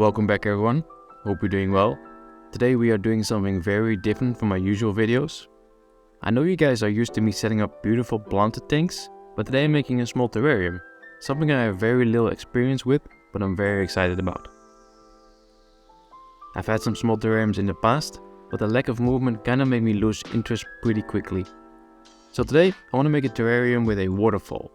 Welcome back everyone, hope you're doing well. Today we are doing something very different from my usual videos. I know you guys are used to me setting up beautiful planted tanks, but today I'm making a small terrarium. Something I have very little experience with, but I'm very excited about. I've had some small terrariums in the past, but the lack of movement kinda made me lose interest pretty quickly. So today I want to make a terrarium with a waterfall.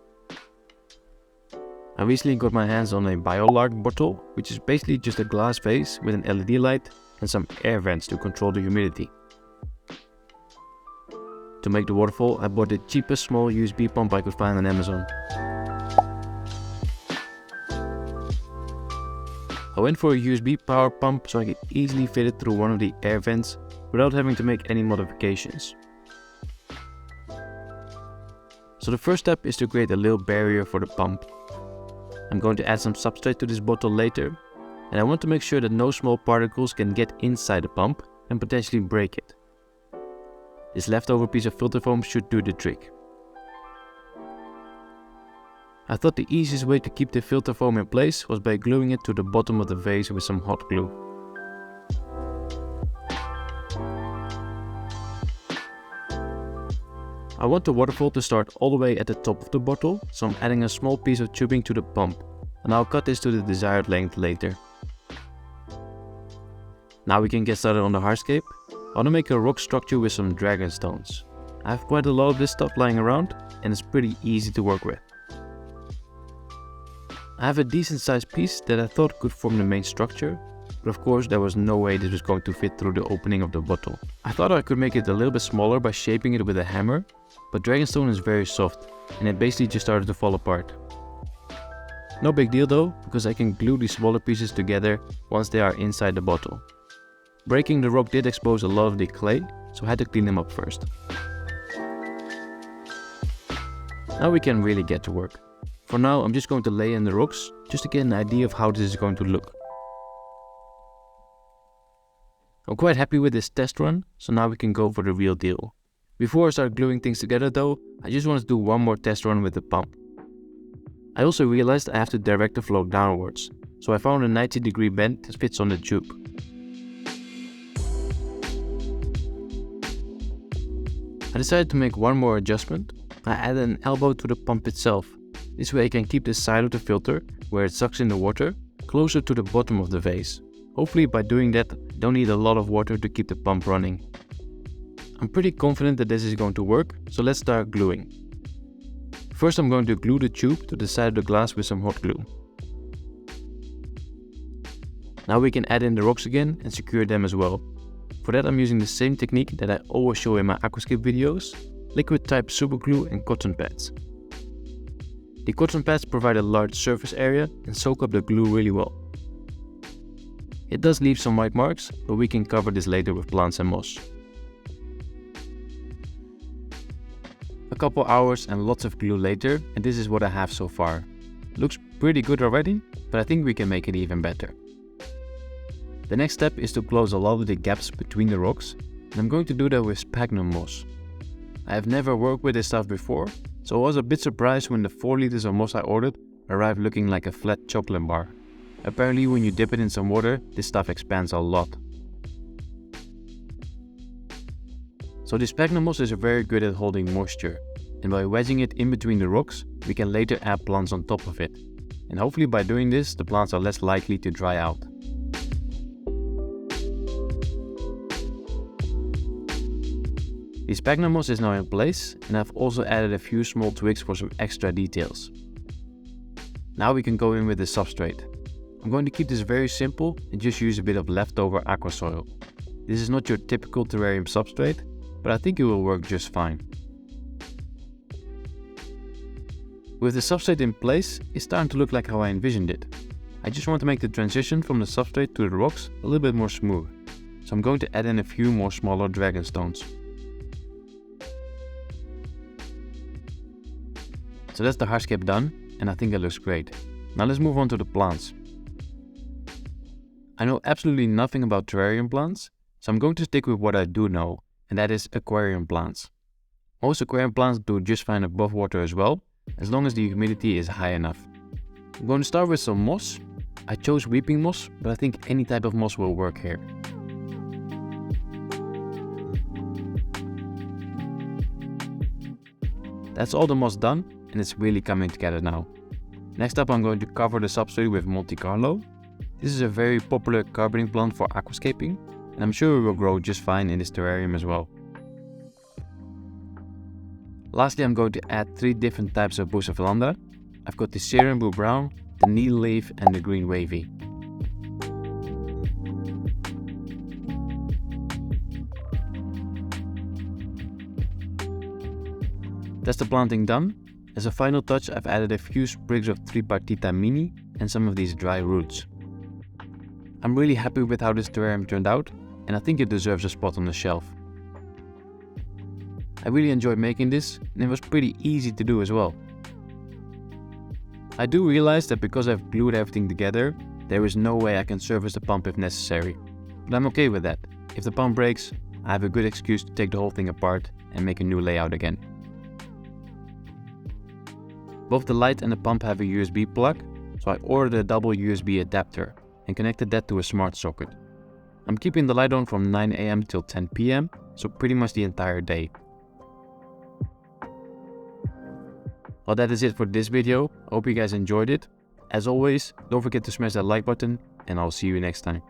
I recently got my hands on a BioLark bottle, which is basically just a glass vase with an LED light and some air vents to control the humidity. To make the waterfall, I bought the cheapest small USB pump I could find on Amazon. I went for a USB power pump so I could easily fit it through one of the air vents without having to make any modifications. So the first step is to create a little barrier for the pump. I'm going to add some substrate to this bottle later, and I want to make sure that no small particles can get inside the pump and potentially break it. This leftover piece of filter foam should do the trick. I thought the easiest way to keep the filter foam in place was by gluing it to the bottom of the vase with some hot glue. I want the waterfall to start all the way at the top of the bottle, so I'm adding a small piece of tubing to the pump, and I'll cut this to the desired length later. Now we can get started on the hardscape. I want to make a rock structure with some dragon stones. I have quite a lot of this stuff lying around, and it's pretty easy to work with. I have a decent sized piece that I thought could form the main structure, but of course there was no way this was going to fit through the opening of the bottle. I thought I could make it a little bit smaller by shaping it with a hammer, but dragonstone is very soft and it basically just started to fall apart. No big deal though, because I can glue these smaller pieces together once they are inside the bottle. Breaking the rock did expose a lot of the clay, so I had to clean them up first. Now we can really get to work. For now I'm just going to lay in the rocks just to get an idea of how this is going to look. I'm quite happy with this test run, so now we can go for the real deal. Before I start gluing things together though, I just want to do one more test run with the pump. I also realized I have to direct the flow downwards, so I found a 90-degree bend that fits on the tube. I decided to make one more adjustment. I added an elbow to the pump itself. This way I can keep the side of the filter, where it sucks in the water, closer to the bottom of the vase. Hopefully by doing that, I don't need a lot of water to keep the pump running. I'm pretty confident that this is going to work, so let's start gluing. First I'm going to glue the tube to the side of the glass with some hot glue. Now we can add in the rocks again and secure them as well. For that I'm using the same technique that I always show in my aquascape videos, liquid type super glue and cotton pads. The cotton pads provide a large surface area and soak up the glue really well. It does leave some white marks, but we can cover this later with plants and moss. A couple hours and lots of glue later, and this is what I have so far. Looks pretty good already, but I think we can make it even better. The next step is to close a lot of the gaps between the rocks, and I'm going to do that with sphagnum moss. I have never worked with this stuff before, so I was a bit surprised when the 4 liters of moss I ordered arrived looking like a flat chocolate bar. Apparently when you dip it in some water, this stuff expands a lot. So the sphagnum moss is very good at holding moisture, and by wedging it in between the rocks, we can later add plants on top of it. And hopefully by doing this, the plants are less likely to dry out. The sphagnum moss is now in place, and I've also added a few small twigs for some extra details. Now we can go in with the substrate. I'm going to keep this very simple and just use a bit of leftover aqua soil. This is not your typical terrarium substrate, but I think it will work just fine. With the substrate in place, it's starting to look like how I envisioned it. I just want to make the transition from the substrate to the rocks a little bit more smooth, so I'm going to add in a few more smaller dragon stones. So that's the hardscape done, and I think it looks great. Now let's move on to the plants. I know absolutely nothing about terrarium plants, so I'm going to stick with what I do know, and that is aquarium plants. Most aquarium plants do just fine above water as well, as long as the humidity is high enough. I'm going to start with some moss. I chose weeping moss, but I think any type of moss will work here. That's all the moss done, and it's really coming together now. Next up, I'm going to cover the substrate with Monte Carlo. This is a very popular carboning plant for aquascaping, and I'm sure it will grow just fine in this terrarium as well. Lastly, I'm going to add 3 different types of Bucephalanda. I've got the Syrian Blue Brown, the Needle Leaf and the Green Wavy. That's the planting done. As a final touch, I've added a few sprigs of Tripartita mini and some of these dry roots. I'm really happy with how this terrarium turned out, and I think it deserves a spot on the shelf. I really enjoyed making this, and it was pretty easy to do as well. I do realize that because I've glued everything together, there is no way I can service the pump if necessary, but I'm okay with that. If the pump breaks, I have a good excuse to take the whole thing apart and make a new layout again. Both the light and the pump have a USB plug, so I ordered a double USB adapter and connected that to a smart socket. I'm keeping the light on from 9 AM till 10 PM, so pretty much the entire day. Well, that is it for this video. I hope you guys enjoyed it. As always, don't forget to smash that like button, and I'll see you next time.